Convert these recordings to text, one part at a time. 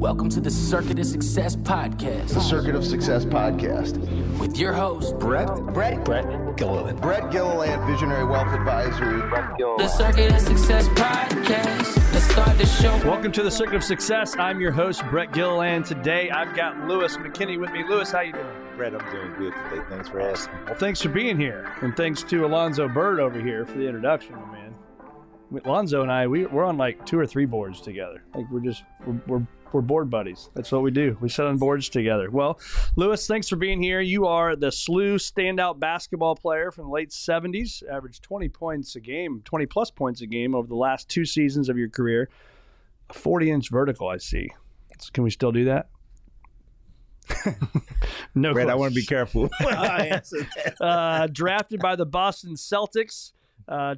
Welcome to the Circuit of Success Podcast. The Circuit of Success Podcast. With your host, Brett Gilliland. Brett Gilliland, Visionary Wealth Advisory. The Circuit of Success Podcast. Let's start the show. Welcome to the Circuit of Success. I'm your host, Brett Gilliland. Today, I've got Lewis McKinney with me. Lewis, how you doing? Brett, I'm doing good today. Thanks for asking. Well, thanks for being here. And thanks to Alonzo Bird over here for the introduction, man. Alonzo and I, we're on like 2 or 3 boards together. Like we're board buddies. That's what we do. We sit on boards together. Well, Lewis, thanks for being here. You are the SLU standout basketball player from the late 70s, averaged 20 points a game, 20-plus points a game over the last 2 seasons of your career. A 40-inch vertical, I see. Can we still do that? No, Brett, I want to be careful when I answer that. Drafted by the Boston Celtics.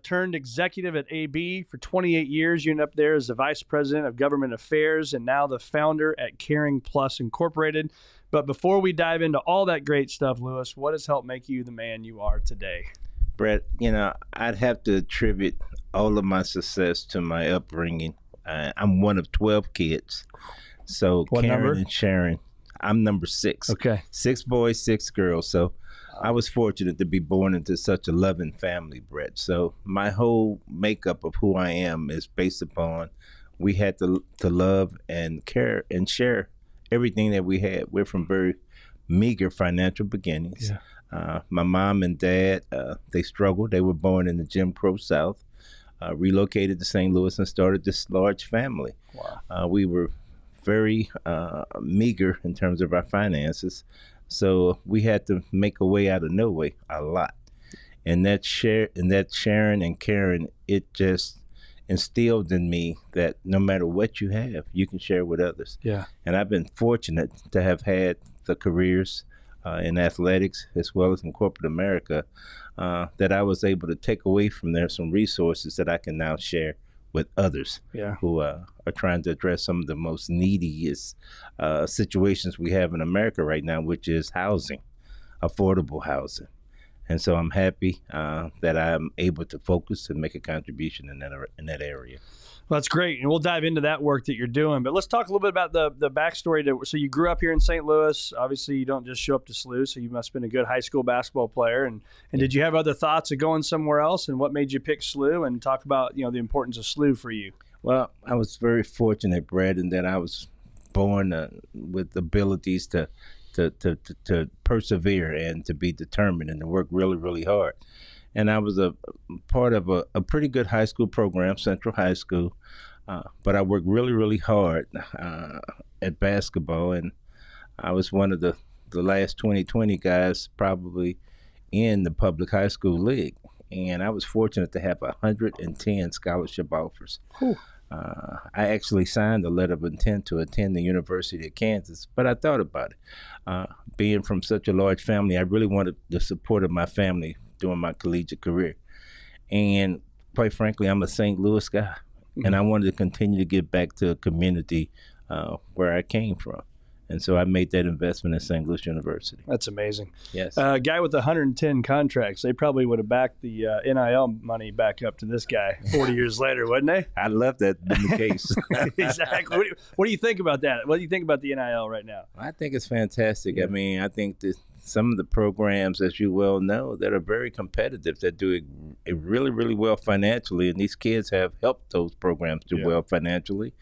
Turned executive at AB for 28 years. You ended up there as the vice president of government affairs and now the founder at Caring Plus Incorporated. But before we dive into all that great stuff, Lewis, what has helped make you the man you are today? Brett, I'd have to attribute all of my success to my upbringing. I'm one of 12 kids. So what Karen number? And Sharon, I'm number 6. Okay. 6 boys, 6 girls. So I was fortunate to be born into such a loving family, Brett. So my whole makeup of who I am is based upon we had to love and care and share everything that we had. We're from very meager financial beginnings. Yeah. My mom and dad, they struggled. They were born in the Jim Crow South, relocated to St. Louis and started this large family. Wow. We were very meager in terms of our finances. So we had to make a way out of no way a lot. And that Sharon and Karen, it just instilled in me that no matter what you have, you can share with others. Yeah. And I've been fortunate to have had the careers in athletics as well as in corporate America that I was able to take away from there some resources that I can now share with others who are trying to address some of the most neediest situations we have in America right now, which is housing, affordable housing. And so I'm happy that I'm able to focus and make a contribution in that area. Well, that's great. And we'll dive into that work that you're doing. But let's talk a little bit about the backstory. So you grew up here in St. Louis. Obviously, you don't just show up to SLU, so you must have been a good high school basketball player. And did you have other thoughts of going somewhere else? And what made you pick SLU? And talk about the importance of SLU for you. Well, I was very fortunate, Brad, in that I was born with abilities to persevere and to be determined and to work really, really hard. And I was a part of a pretty good high school program, Central High School, but I worked really, really hard at basketball, and I was one of the last 2020 guys probably in the public high school league, and I was fortunate to have 110 scholarship offers. I actually signed a letter of intent to attend the University of Kansas, but I thought about it. Being from such a large family, I really wanted the support of my family during my collegiate career. And quite frankly, I'm a St. Louis guy, and I wanted to continue to give back to a community where I came from. And so I made that investment in St. Louis University. That's amazing. Yes. A guy with 110 contracts, they probably would have backed the NIL money back up to this guy 40 years later, wouldn't they? I love that being the case. Exactly. What do you think about that? What do you think about the NIL right now? I think it's fantastic. Yeah. I mean, I think that some of the programs, as you well know, that are very competitive, that do it really, really well financially, and these kids have helped those programs do well financially.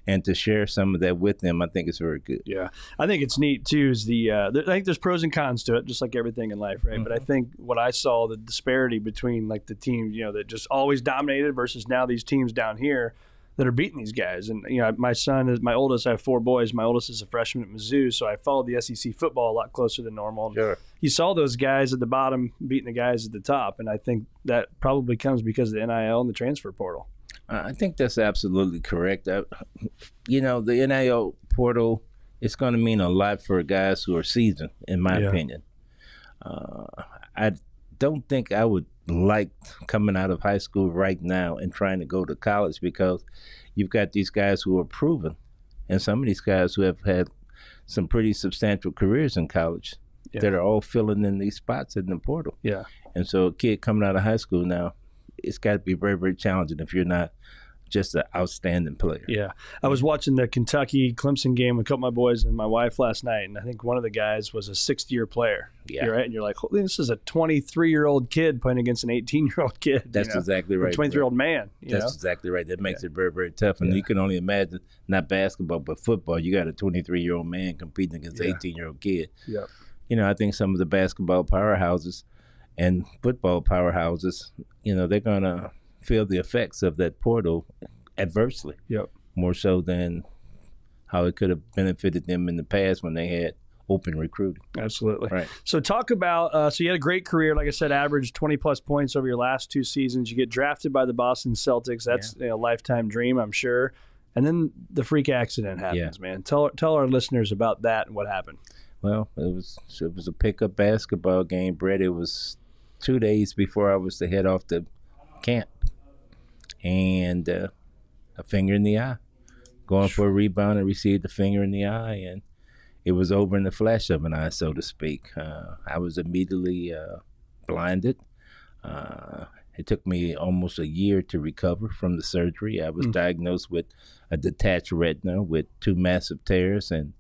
And to share some of that with them, I think it's very good. Yeah, I think it's neat too. I think there's pros and cons to it, just like everything in life, right? Mm-hmm. But I think what I saw, the disparity between like the teams, that just always dominated versus now these teams down here that are beating these guys. And my son is my oldest. I have 4 boys. My oldest is a freshman at Mizzou, so I followed the SEC football a lot closer than normal. Sure. You saw those guys at the bottom beating the guys at the top, and I think that probably comes because of the NIL and the transfer portal. I think that's absolutely correct. The NIL portal is going to mean a lot for guys who are seasoned, in my opinion. I don't think I would like coming out of high school right now and trying to go to college, because you've got these guys who are proven, and some of these guys who have had some pretty substantial careers in college that are all filling in these spots in the portal. Yeah. And so a kid coming out of high school now, it's got to be very, very challenging if you're not just an outstanding player. Yeah. I was watching the Kentucky-Clemson game with a couple of my boys and my wife last night, and I think one of the guys was a sixth-year player. Yeah. You're right? And you're like, holy, this is a 23-year-old kid playing against an 18-year-old kid. That's exactly right. A 23-year-old man. That's exactly right. That makes it very, very tough. And you can only imagine, not basketball, but football, you got a 23-year-old man competing against an 18-year-old kid. Yep. I think some of the basketball powerhouses and football powerhouses, they're going to feel the effects of that portal adversely. Yep. More so than how it could have benefited them in the past when they had open recruiting. Absolutely. Right. So talk about, so you had a great career, like I said, averaged 20-plus points over your last 2 seasons. You get drafted by the Boston Celtics. That's a lifetime dream, I'm sure. And then the freak accident happens, man. Tell our listeners about that and what happened. Well, it was a pickup basketball game, Brett. It was 2 days before I was to head off to camp. And a finger in the eye. Going for a rebound and received a finger in the eye, and it was over in the flash of an eye, so to speak. I was immediately blinded. It took me almost a year to recover from the surgery. I was diagnosed with a detached retina with 2 massive tears and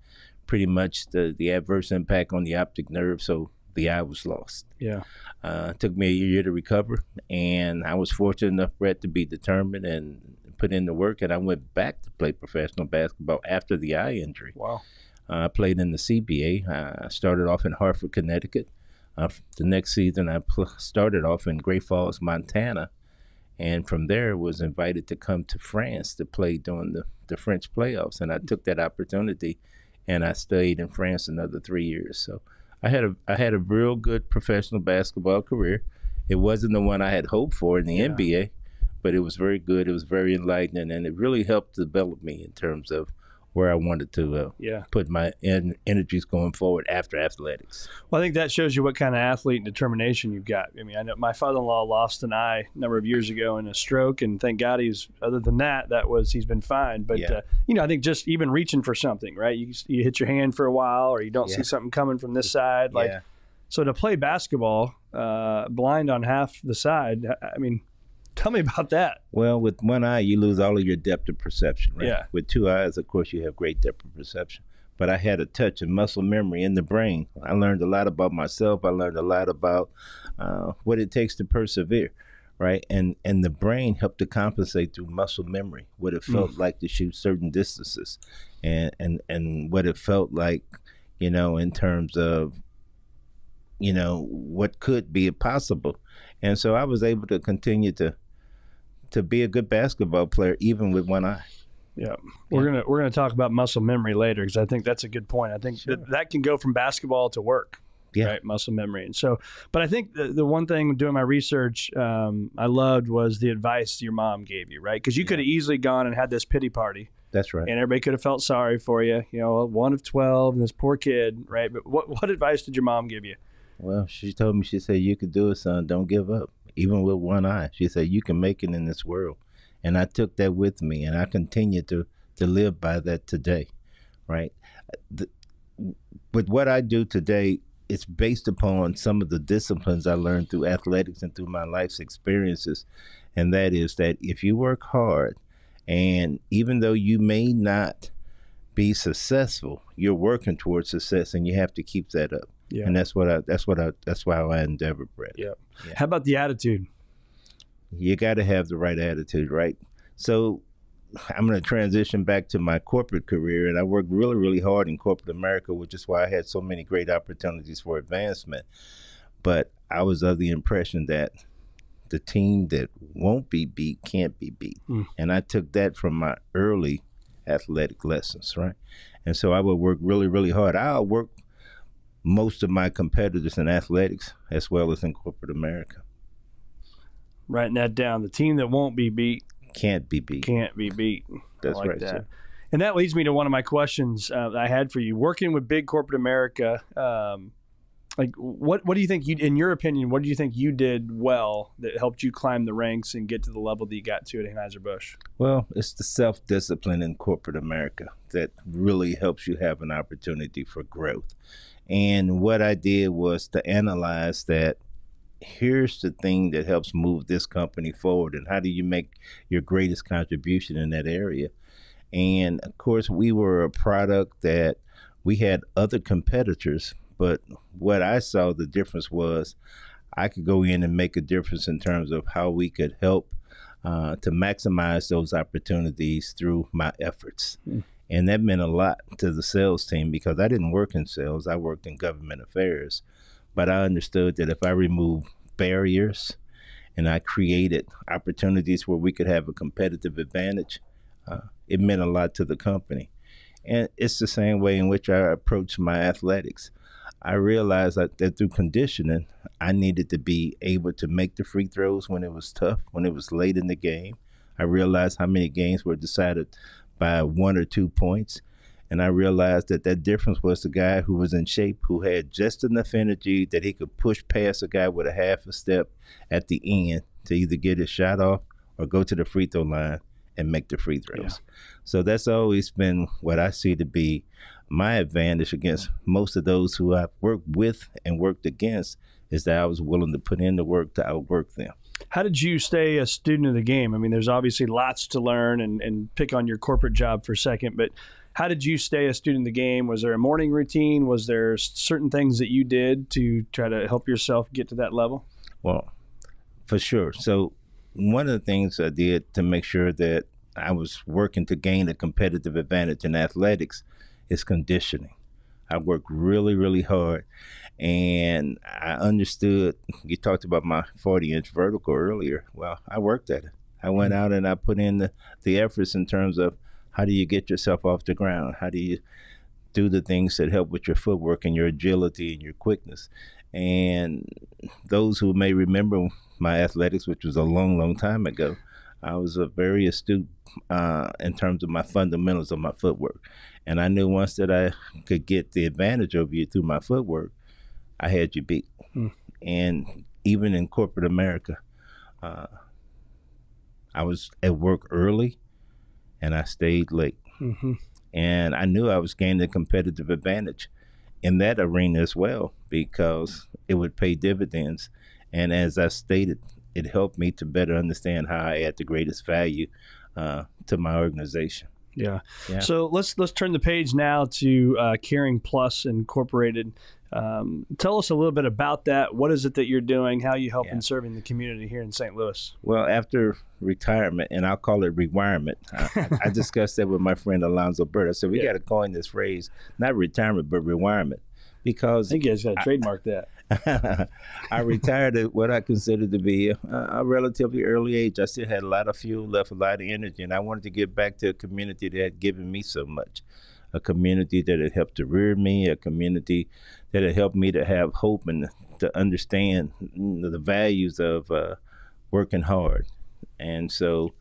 pretty much the adverse impact on the optic nerve, so the eye was lost. Yeah. It took me a year to recover, and I was fortunate enough, Brett, to be determined and put in the work, and I went back to play professional basketball after the eye injury. Wow. I played in the CBA. I started off in Hartford, Connecticut. The next season, I started off in Great Falls, Montana, and from there was invited to come to France to play during the French playoffs, and I took that opportunity, and I stayed in France another 3 years. So I had a real good professional basketball career. It wasn't the one I had hoped for in the NBA, but it was very good. It was very enlightening, and it really helped develop me in terms of where I wanted to put my energies going forward after athletics. Well, I think that shows you what kind of athlete and determination you've got. I mean, I know my father-in-law lost an eye a number of years ago in a stroke, and thank God other than that, he's been fine. But, I think just even reaching for something, right? You hit your hand for a while, or you don't see something coming from this side. So to play basketball blind on half the side, I mean, tell me about that. Well, with one eye, you lose all of your depth of perception, right? Yeah. With 2 eyes, of course, you have great depth of perception. But I had a touch of muscle memory in the brain. I learned a lot about myself. I learned a lot about what it takes to persevere, right? And the brain helped to compensate through muscle memory, what it felt like to shoot certain distances and what it felt like, in terms of, what could be possible. And so I was able to continue to be a good basketball player even with one eye. Yeah, we're gonna talk about muscle memory later because I think that's a good point. I think that can go from basketball to work. Right, muscle memory. And so, but I think the one thing doing my research I loved was the advice your mom gave you, right? Because you could have easily gone and had this pity party. That's right. And everybody could have felt sorry for you. 1 of 12 and this poor kid, right? But what advice did your mom give you? Well, she told me, she said, you could do it, son. Don't give up. Even with one eye. She said, you can make it in this world. And I took that with me, and I continue to live by that today, right? With what I do today, it's based upon some of the disciplines I learned through athletics and through my life's experiences. And that is that if you work hard, and even though you may not be successful, you're working towards success, and you have to keep that up. Yeah. And that's why I endeavor, Brett. Yep. Yeah. How about the attitude? You got to have the right attitude, right? So I'm going to transition back to my corporate career, and I worked really, really hard in corporate America, which is why I had so many great opportunities for advancement. But I was of the impression that the team that won't be beat can't be beat. And I took that from my early athletic lessons, right? And so I would work really, really hard. I'll work most of my competitors in athletics as well as in corporate America. Writing that down. The team that won't be beat can't be beat. Can't be beat. That's like right, that. Sir. And that leads me to one of my questions I had for you. Working with big corporate America, what do you think in your opinion, what do you think you did well that helped you climb the ranks and get to the level that you got to at Anheuser-Busch? Well, it's the self-discipline in corporate America that really helps you have an opportunity for growth. And what I did was to analyze that here's the thing that helps move this company forward, and how do you make your greatest contribution in that area? And of course, we were a product that we had other competitors, but what I saw the difference was I could go in and make a difference in terms of how we could help to maximize those opportunities through my efforts. And that meant a lot to the sales team, because I didn't work in sales, I worked in government affairs. But I understood that if I removed barriers and I created opportunities where we could have a competitive advantage, it meant a lot to the company. And it's the same way in which I approach my athletics. I realized that through conditioning, I needed to be able to make the free throws when it was tough, when it was late in the game. I realized how many games were decided by 1 or 2 points. And I realized that difference was the guy who was in shape, who had just enough energy that he could push past a guy with a half a step at the end to either get his shot off or go to the free throw line and make the free throws. Yeah. So that's always been what I see to be my advantage against most of those who I've worked with and worked against, is that I was willing to put in the work to outwork them. How did you stay a student of the game? I mean, there's obviously lots to learn, and pick on your corporate job for a second, but how did you stay a student of the game? Was there a morning routine? Was there certain things that you did to try to help yourself get to that level? Well, for sure. So one of the things I did to make sure that I was working to gain a competitive advantage in athletics is conditioning. I worked really, really hard, and I understood, you talked about my 40-inch vertical earlier. Well, I worked at it. I went out and I put in the efforts in terms of how do you get yourself off the ground? How do you do the things that help with your footwork and your agility and your quickness? And those who may remember my athletics, which was a long, long time ago, I was a very astute in terms of my fundamentals of my footwork. And I knew once that I could get the advantage over you through my footwork, I had you beat. And even in corporate America, I was at work early and I stayed late. And I knew I was gaining a competitive advantage in that arena as well, because it would pay dividends. And as I stated, it helped me to better understand how I add the greatest value to my organization. Yeah. So let's turn the page now to Caring Plus Incorporated. Tell us a little bit about that. What is it that you're doing? How you helping serving the community here in St. Louis? Well, after retirement, and I'll call it rewirement, I discussed that with my friend Alonzo Bird. I said, we got to coin this phrase, not retirement, but rewirement. Because I think you guys got to trademark that. I retired at what I considered to be a relatively early age. I still had a lot of fuel left, a lot of energy, and I wanted to give back to a community that had given me so much. A community that had helped to rear me, a community that had helped me to have hope and to understand the values of working hard. And so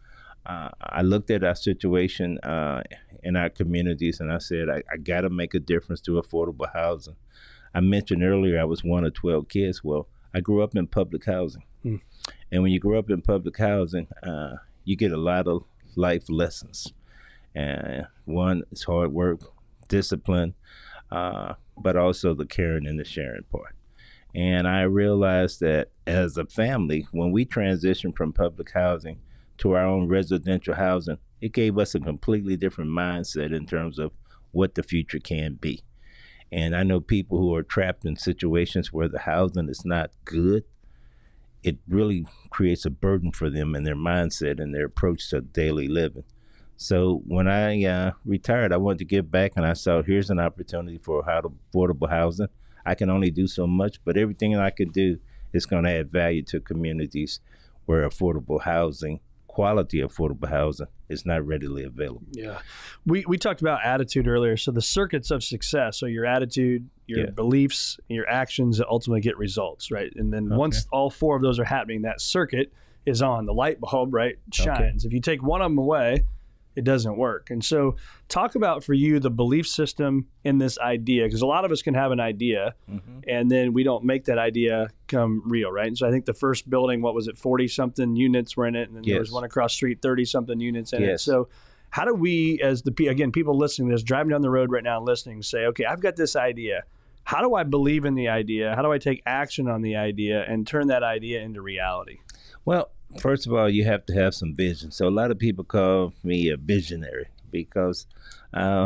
I looked at our situation in our communities, and I said, I got to make a difference to affordable housing. I mentioned earlier I was one of 12 kids. Well, I grew up in public housing. And when you grow up in public housing, you get a lot of life lessons. And one is hard work, discipline, but also the caring and the sharing part. And I realized that as a family, when we transitioned from public housing to our own residential housing, it gave us a completely different mindset in terms of what the future can be. And I know people who are trapped in situations where the housing is not good. It really creates a burden for them in their mindset and their approach to daily living. So when I retired, I wanted to give back, and I saw here's an opportunity for affordable housing. I can only do so much, but everything I can do is going to add value to communities where affordable housing, quality affordable housing, is not readily available. Yeah. We talked about attitude earlier. So the circuits of success, so your attitude, your beliefs, and your actions that ultimately get results, right? And then once all four of those are happening, that circuit is on. The light bulb, right, shines. If you take one of them away, it doesn't work. And so talk about for you the belief system in this idea, because a lot of us can have an idea and then we don't make that idea come real, right? And so I think the first building, 40-something units were in it, and then there was one across the street, 30-something units in it. So how do we, as people listening to this, driving down the road right now and listening, say, okay, I've got this idea. how do I believe in the idea? How do I take action on the idea and turn that idea into reality? Well, first of all, you have to have some vision. So a lot of people call me a visionary because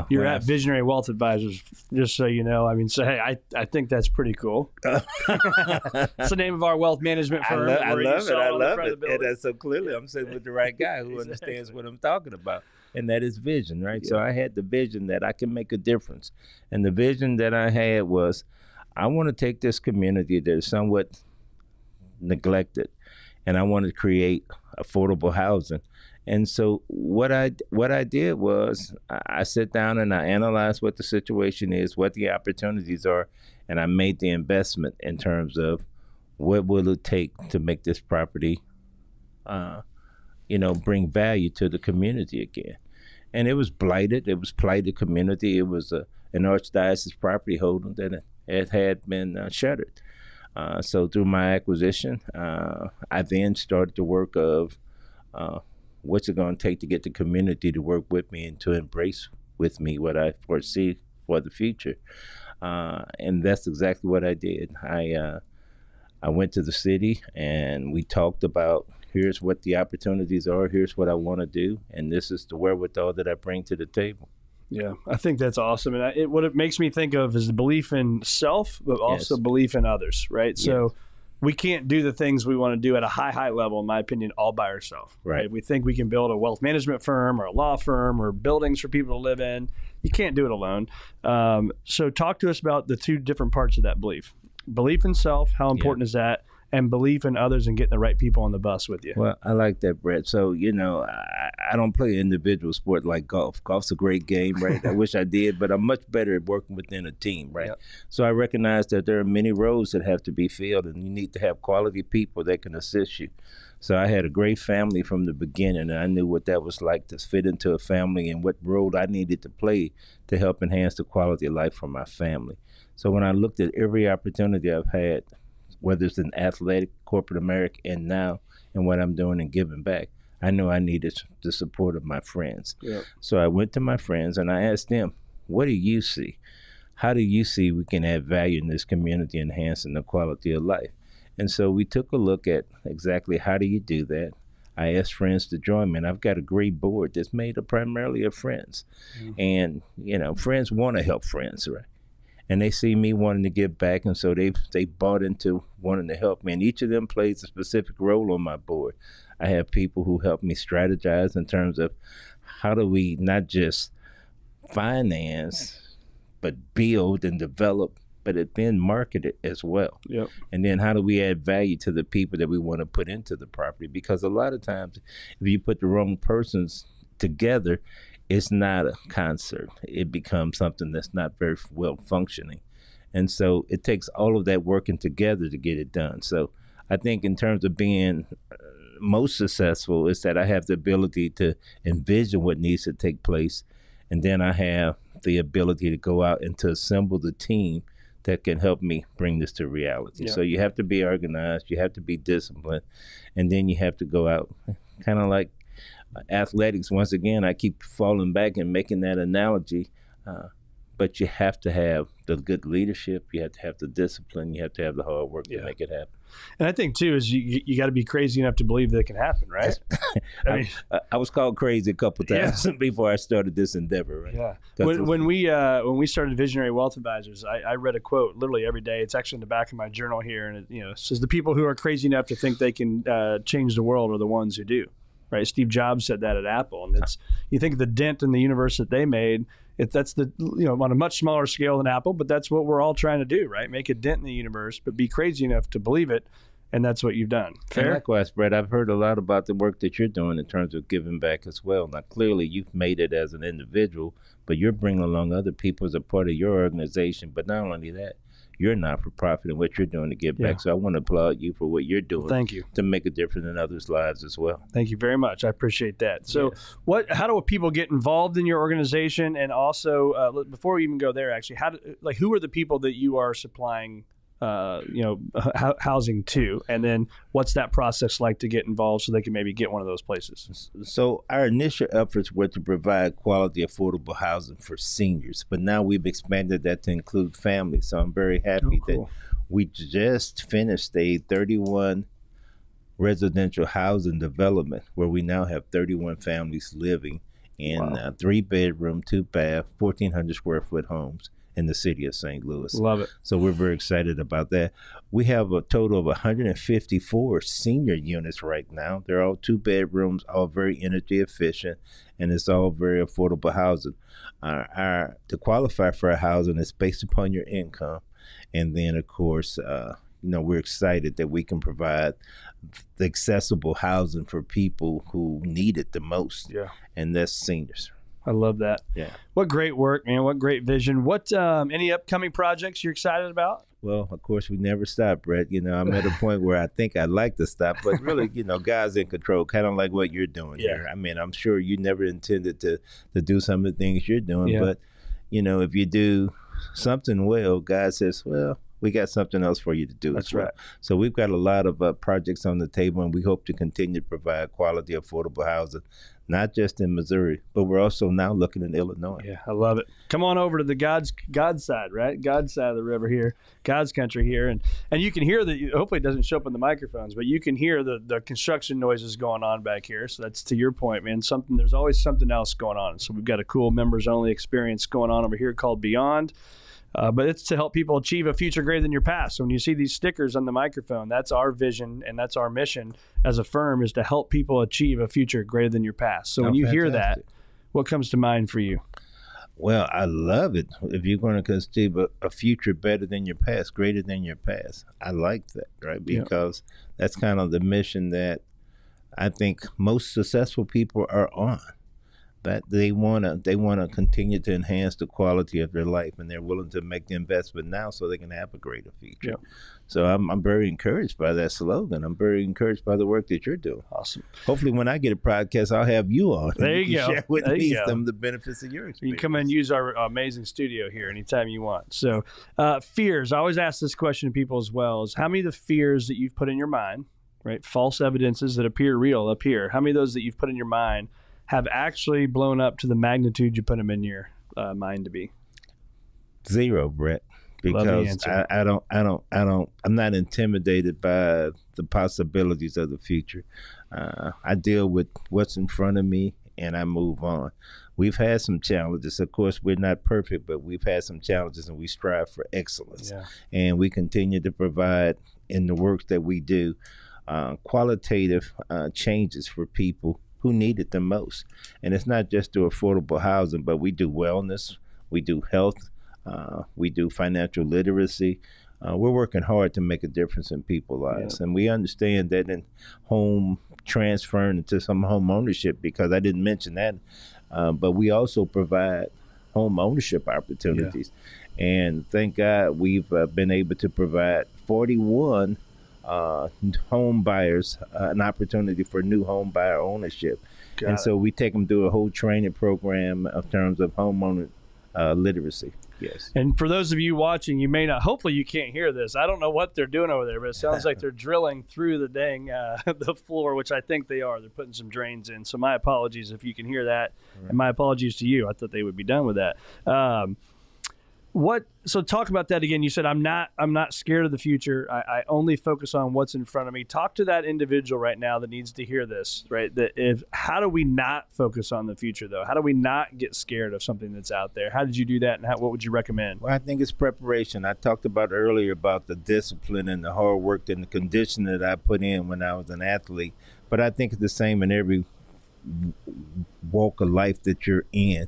you're at Visionary Wealth Advisors, just so you know. I mean, so hey, I think that's pretty cool. It's the name of our wealth management firm. I love it. And that's so clearly I'm sitting with the right guy who understands what I'm talking about. And that is vision, right? Yeah. So I had the vision that I can make a difference. And the vision that I had was, I want to take this community that is somewhat neglected, and I want to create affordable housing. And so what I did was I sat down and I analyzed what the situation is, what the opportunities are, and I made the investment in terms of what will it take to make this property, bring value to the community again. And it was blighted. It was blighted community. It was an archdiocese property holder that it had been shuttered. So through my acquisition, I then started the work of what's it going to take to get the community to work with me and to embrace with me what I foresee for the future. And that's exactly what I did. I went to the city and we talked about, here's what the opportunities are, here's what I want to do, and this is the wherewithal that I bring to the table. Yeah, I think that's awesome. And what it makes me think of is the belief in self, but also belief in others, right? Yes. So we can't do the things we want to do at a high level, in my opinion, all by ourselves. Right? We think we can build a wealth management firm or a law firm or buildings for people to live in. You can't do it alone. So talk to us about the two different parts of that belief. Belief in self, how important is that? And belief in others and getting the right people on the bus with you. Well, I like that, Brett. So, I don't play an individual sport like golf. Golf's a great game, right? I wish I did, but I'm much better at working within a team, right? Yep. So I recognize that there are many roles that have to be filled, and you need to have quality people that can assist you. So I had a great family from the beginning, and I knew what that was like to fit into a family and what role I needed to play to help enhance the quality of life for my family. So when I looked at every opportunity I've had, whether it's in athletic, corporate America, and now in what I'm doing and giving back, I know I needed the support of my friends. Yep. So I went to my friends and I asked them, what do you see? How do you see we can add value in this community, enhancing the quality of life? And so we took a look at exactly how do you do that. I asked friends to join me, and I've got a great board that's made up primarily of friends. Mm-hmm. And, friends want to help friends, right? And they see me wanting to give back, and so they bought into wanting to help me. And each of them plays a specific role on my board. I have people who help me strategize in terms of how do we not just finance, but build and develop, but then market it as well. Yep. And then how do we add value to the people that we want to put into the property? Because a lot of times, if you put the wrong persons together, it's not a concert. It becomes something that's not very well functioning. And so it takes all of that working together to get it done. So I think in terms of being most successful is that I have the ability to envision what needs to take place. And then I have the ability to go out and to assemble the team that can help me bring this to reality. Yeah. So you have to be organized, you have to be disciplined, and then you have to go out kind of like athletics. Once again, I keep falling back and making that analogy, but you have to have the good leadership, you have to have the discipline, you have to have the hard work to make it happen. And I think too is you got to be crazy enough to believe that it can happen, right? I was called crazy a couple times before I started this endeavor, right? Yeah. When we started Visionary Wealth Advisors, I read a quote literally every day. It's actually in the back of my journal here, and it says the people who are crazy enough to think they can change the world are the ones who do. Right, Steve Jobs said that at Apple, and it's you think of the dent in the universe that they made. That's on a much smaller scale than Apple, but that's what we're all trying to do, right? Make a dent in the universe, but be crazy enough to believe it, and that's what you've done. Fair? And likewise, Brett, I've heard a lot about the work that you're doing in terms of giving back as well. Now, clearly, you've made it as an individual, but you're bringing along other people as a part of your organization. But not only that, you're not for profit and what you're doing to give back. So I want to applaud you for what you're doing. Thank you. To make a difference in others' lives as well. Thank you very much. I appreciate that. So how do people get involved in your organization? And also, before we even go there, actually, who are the people that you are supplying housing to? And then what's that process like to get involved so they can maybe get one of those places? So our initial efforts were to provide quality, affordable housing for seniors, but now we've expanded that to include families. So I'm very happy that we just finished a 31 residential housing development where we now have 31 families living in 3-bedroom, 2-bath, 1,400 square foot homes in the city of St. Louis. Love it. So we're very excited about that. We have a total of 154 senior units right now. They're all 2 bedrooms, all very energy efficient, and it's all very affordable housing. To qualify for a housing is based upon your income. And then, of course, we're excited that we can provide the accessible housing for people who need it the most. Yeah. And that's seniors. I love that. Yeah. What great work, man. What great vision. What any upcoming projects you're excited about? Well, of course, we never stop, Brett. I'm at a point where I think I'd like to stop, but really, God's in control, kind of like what you're doing here. I mean, I'm sure you never intended to do some of the things you're doing, but, if you do something well, God says, well, we got something else for you to do. That's right. So we've got a lot of projects on the table, and we hope to continue to provide quality, affordable housing, not just in Missouri, but we're also now looking in Illinois. Yeah, I love it. Come on over to the God's side, right? God's side of the river here, God's country here. And you can hear hopefully it doesn't show up in the microphones, but you can hear the construction noises going on back here. So that's to your point, man. There's always something else going on. So we've got a cool members-only experience going on over here called Beyond. But it's to help people achieve a future greater than your past. So when you see these stickers on the microphone, that's our vision and that's our mission as a firm, is to help people achieve a future greater than your past. So when you hear that, what comes to mind for you? Well, I love it. If you're going to achieve a future better than your past, greater than your past, I like that, right? Because that's kind of the mission that I think most successful people are on. That they wanna continue to enhance the quality of their life, and they're willing to make the investment now so they can have a greater future. Yep. So I'm very encouraged by that slogan. I'm very encouraged by the work that you're doing. Awesome. Hopefully, when I get a podcast, I'll have you on. There you go. Share with me some of the benefits of your experience. You can come and use our amazing studio here anytime you want. So, fears. I always ask this question to people as well: is how many of the fears that you've put in your mind, right? False evidences that appear real appear. How many of those that you've put in your mind have actually blown up to the magnitude you put them in your mind to be? 0, Brett, because I'm not intimidated by the possibilities of the future. I deal with what's in front of me and I move on. We've had some challenges. Of course, we're not perfect, but we've had some challenges and we strive for excellence. Yeah. And we continue to provide in the work that we do qualitative changes for people who need it the most. And it's not just do affordable housing, but we do wellness, we do health, we do financial literacy. We're working hard to make a difference in people's lives. And we understand that in home transferring into some home ownership, because I didn't mention that, but we also provide home ownership opportunities. And thank God we've been able to provide 41 home buyers an opportunity for new home buyer ownership. So we take them through a whole training program in terms of homeowner literacy. Yes. And for those of you watching, you may not, hopefully you can't hear this. I don't know what they're doing over there, but it sounds like they're drilling through the dang the floor, which I think they are. They're putting some drains in. So my apologies if you can hear that. And my apologies to you. I thought they would be done with that. So talk about that again. You said I'm not scared of the future. I only focus on what's in front of me. Talk to that individual right now that needs to hear this, right? How do we not focus on the future though? How do we not get scared of something that's out there? How did you do that, and what would you recommend? Well, I think it's preparation. I talked about earlier about the discipline and the hard work and the condition that I put in when I was an athlete, but I think it's the same in every walk of life that you're in.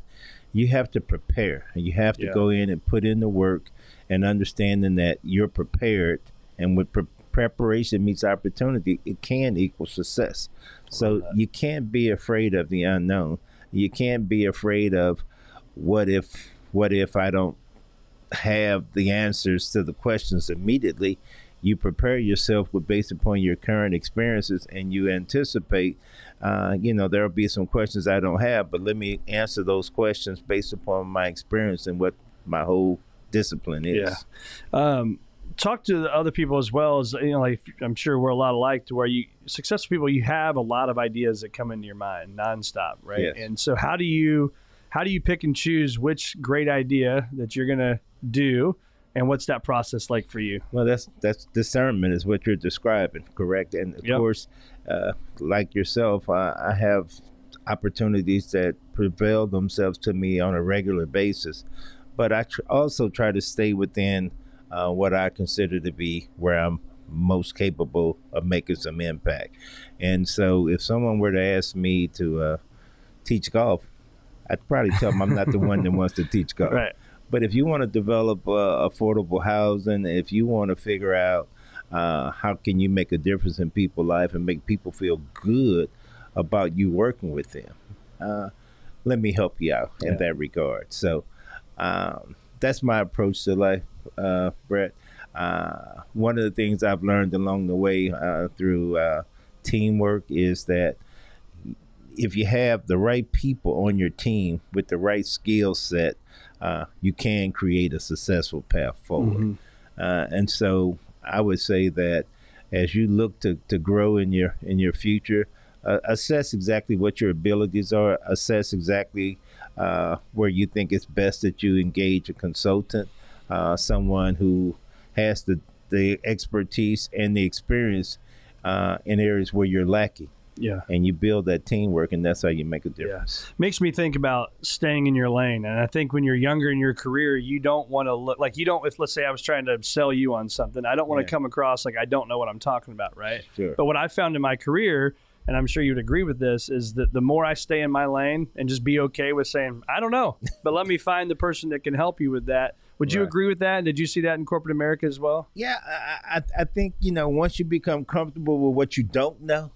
You have to prepare, and you have to go in and put in the work, and understanding that you're prepared, and with preparation meets opportunity, it can equal success. So you can't be afraid of the unknown. You can't be afraid of what if I don't have the answers to the questions immediately. You prepare yourself based upon your current experiences, and you anticipate, there'll be some questions I don't have, but let me answer those questions based upon my experience and what my whole discipline is. Yeah. talk to the other people as well as, like I'm sure we're a lot alike to where successful people, you have a lot of ideas that come into your mind nonstop, right? Yes. And so how do you pick and choose which great idea that you're going to do, and what's that process like for you? Well, that's discernment is what you're describing, correct? And of course, like yourself, I have opportunities that prevail themselves to me on a regular basis, but I also try to stay within what I consider to be where I'm most capable of making some impact. And so if someone were to ask me to teach golf, I'd probably tell them I'm not the one that wants to teach golf. Right. But if you want to develop affordable housing, if you want to figure out how can you make a difference in people's life and make people feel good about you working with them, let me help you out in that regard. So that's my approach to life, Brett. One of the things I've learned along the way through teamwork is that if you have the right people on your team with the right skill set, you can create a successful path forward. And so I would say that as you look to grow in your future, assess exactly what your abilities are, assess exactly where you think it's best that you engage a consultant, someone who has the expertise and the experience in areas where you're lacking. Yeah. And you build that teamwork, and that's how you make a difference. Yeah. Makes me think about staying in your lane. And I think when you're younger in your career, you don't want to look like if let's say I was trying to sell you on something, I don't want to come across like I don't know what I'm talking about, right? Sure. But what I found in my career, and I'm sure you would agree with this, is that the more I stay in my lane and just be okay with saying, I don't know, but let me find the person that can help you with that. Would you agree with that? Did you see that in corporate America as well? Yeah, I think, once you become comfortable with what you don't know,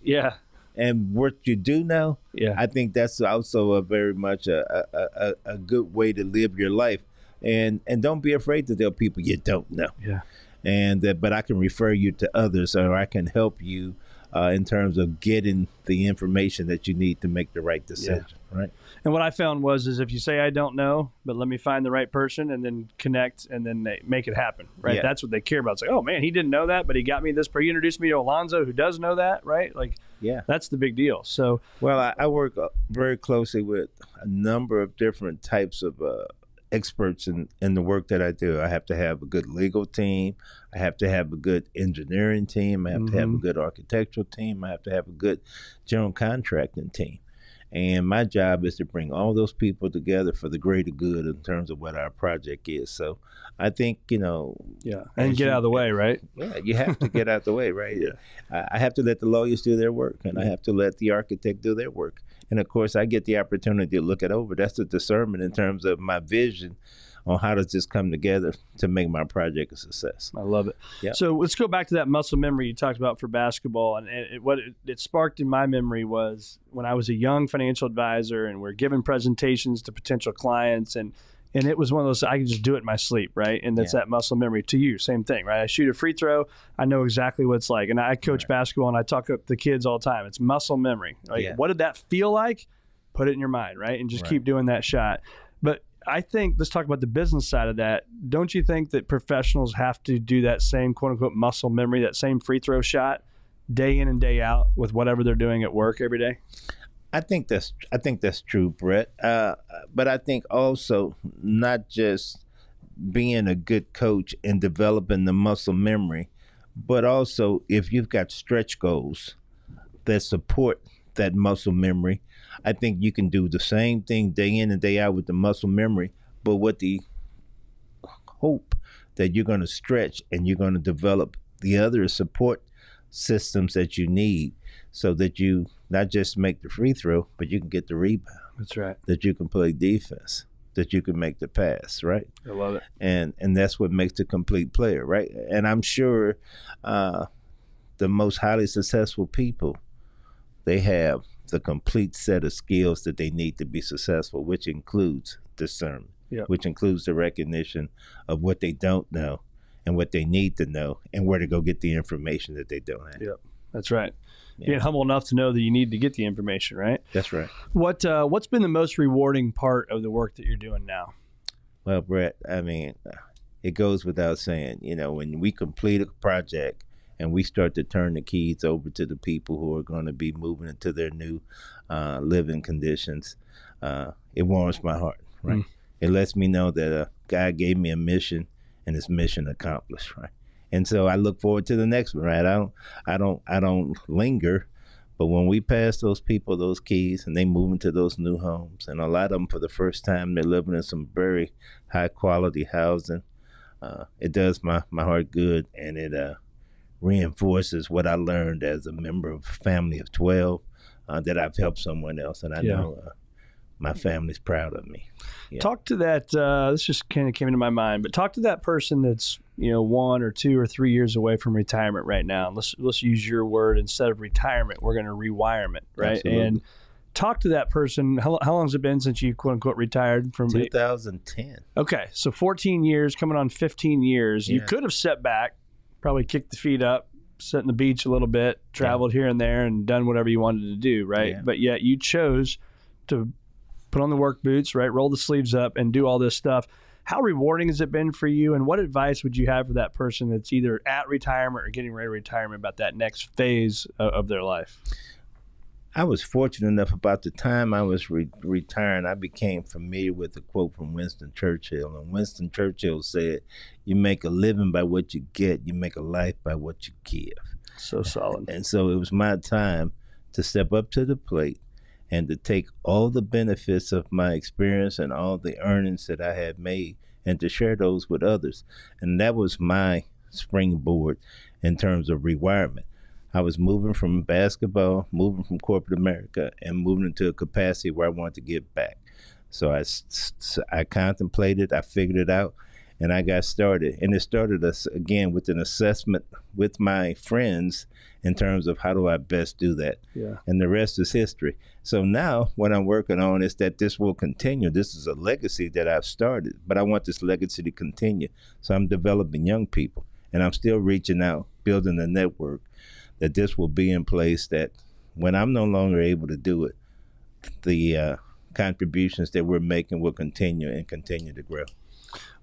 and what you do know, I think that's also a very much a good way to live your life. And don't be afraid to tell people you don't know. Yeah. And but I can refer you to others, or I can help you in terms of getting the information that you need to make the right decision, right? And what I found is if you say, I don't know, but let me find the right person and then connect and then they make it happen, right? Yeah. That's what they care about. It's like, oh man, he didn't know that, but he got me this, he introduced me to Alonzo who does know that, right? Like, that's the big deal. So, well, I work very closely with a number of different types of experts in the work that I do. I have to have a good legal team. I have to have a good engineering team. I have to have a good architectural team. I have to have a good general contracting team. And my job is to bring all those people together for the greater good in terms of what our project is. So I think, and get out of the way, right? Yeah, you have to get out of the way, right? I have to let the lawyers do their work, and I have to let the architect do their work. And of course, I get the opportunity to look it over. That's the discernment in terms of my vision on how does this come together to make my project a success. I love it. Yeah. So let's go back to that muscle memory you talked about for basketball. And what it sparked in my memory was when I was a young financial advisor and we're giving presentations to potential clients, and it was one of those, I could just do it in my sleep, right? And that's that muscle memory. To you, same thing, right? I shoot a free throw, I know exactly what it's like. And I coach basketball and I talk up the kids all the time. It's muscle memory. Like, what did that feel like? Put it in your mind, right? And just keep doing that shot. But I think, let's talk about the business side of that. Don't you think that professionals have to do that same quote unquote muscle memory, that same free throw shot day in and day out with whatever they're doing at work every day? I think that's true, Brett. But I think also not just being a good coach and developing the muscle memory, but also if you've got stretch goals that support that muscle memory, I think you can do the same thing day in and day out with the muscle memory, but with the hope that you're going to stretch and you're going to develop the other support systems that you need so that you not just make the free throw, but you can get the rebound. That's right. That you can play defense, that you can make the pass, right? I love it. And that's what makes the complete player, right? And I'm sure the most highly successful people, they have the complete set of skills that they need to be successful, which includes discernment, which includes the recognition of what they don't know and what they need to know and where to go get the information that they don't have. Yep, that's right. Being humble enough to know that you need to get the information, right? That's right. What's been the most rewarding part of the work that you're doing now? Well, Brett, I mean, it goes without saying, when we complete a project and we start to turn the keys over to the people who are going to be moving into their new living conditions, it warms my heart, right? It lets me know that God gave me a mission and it's mission accomplished, right? And so I look forward to the next one, right? I don't linger, but when we pass those people those keys and they move into those new homes, and a lot of them for the first time they're living in some very high quality housing, it does my heart good, and it reinforces what I learned as a member of a family of 12, that I've helped someone else, and I know my family's proud of me. Yeah. Talk to that. This just kind of came into my mind, but talk to that person that's 1 or 2 or 3 years away from retirement right now. Let's use your word instead of retirement. We're going to rewirement, right? Absolutely. And talk to that person. How long has it been since you quote unquote retired from 2010? Okay, so 14 years, coming on 15 years. You Yeah. could have set back, probably kicked the feet up, sat on the beach a little bit, traveled here and there, and done whatever you wanted to do, right? Yeah. But yet you chose to put on the work boots, right? Roll the sleeves up and do all this stuff. How rewarding has it been for you? And what advice would you have for that person that's either at retirement or getting ready to retirement about that next phase of their life? I was fortunate enough about the time I was retiring, I became familiar with a quote from Winston Churchill. And Winston Churchill said, "You make a living by what you get, you make a life by what you give." So solid. And so it was my time to step up to the plate and to take all the benefits of my experience and all the earnings that I had made and to share those with others. And that was my springboard in terms of rewirement. I was moving from basketball, moving from corporate America, and moving into a capacity where I wanted to give back. So I contemplated, I figured it out, and I got started. And it started us again with an assessment with my friends in terms of how do I best do that. Yeah. And the rest is history. So now what I'm working on is that this will continue. This is a legacy that I've started, but I want this legacy to continue. So I'm developing young people, and I'm still reaching out, building a network, that this will be in place that when I'm no longer able to do it, the contributions that we're making will continue to grow.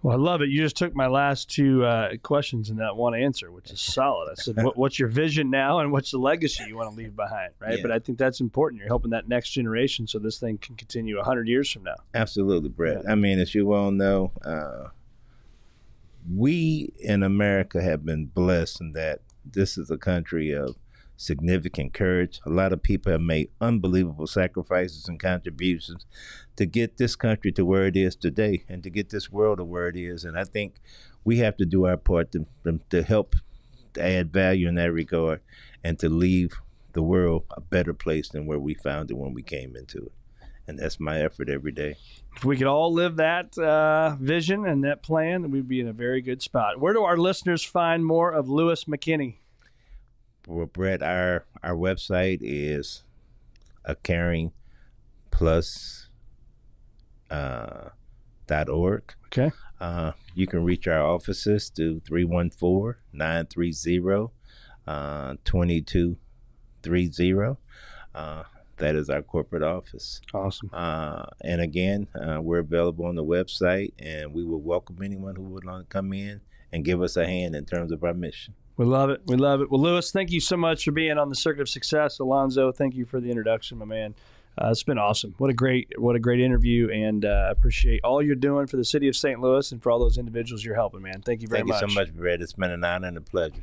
Well, I love it. You just took my last two questions in that one answer, which is solid. I said, what's your vision now and what's the legacy you want to leave behind, right? Yeah. But I think that's important. You're helping that next generation so this thing can continue 100 years from now. Absolutely, Brett. Yeah. I mean, as you well know, we in America have been blessed in that this is a country of significant courage. A lot of people have made unbelievable sacrifices and contributions to get this country to where it is today and to get this world to where it is. And I think we have to do our part to help to add value in that regard and to leave the world a better place than where we found it when we came into it. And that's my effort every day. If we could all live that vision and that plan, then we'd be in a very good spot. Where do our listeners find more of Lewis McKinney? Well, Brett, our website is acaringplus.org. Okay. You can reach our offices through 314-930-2230. That is our corporate office. Awesome. And again, we're available on the website, and we will welcome anyone who would like to come in and give us a hand in terms of our mission. We love it. We love it. Well, Lewis, thank you so much for being on the Circuit of Success. Alonzo, thank you for the introduction, my man. It's been awesome. What a great interview, and appreciate all you're doing for the city of St. Louis and for all those individuals you're helping, man. Thank you very much. Thank you so much, Brett. It's been an honor and a pleasure.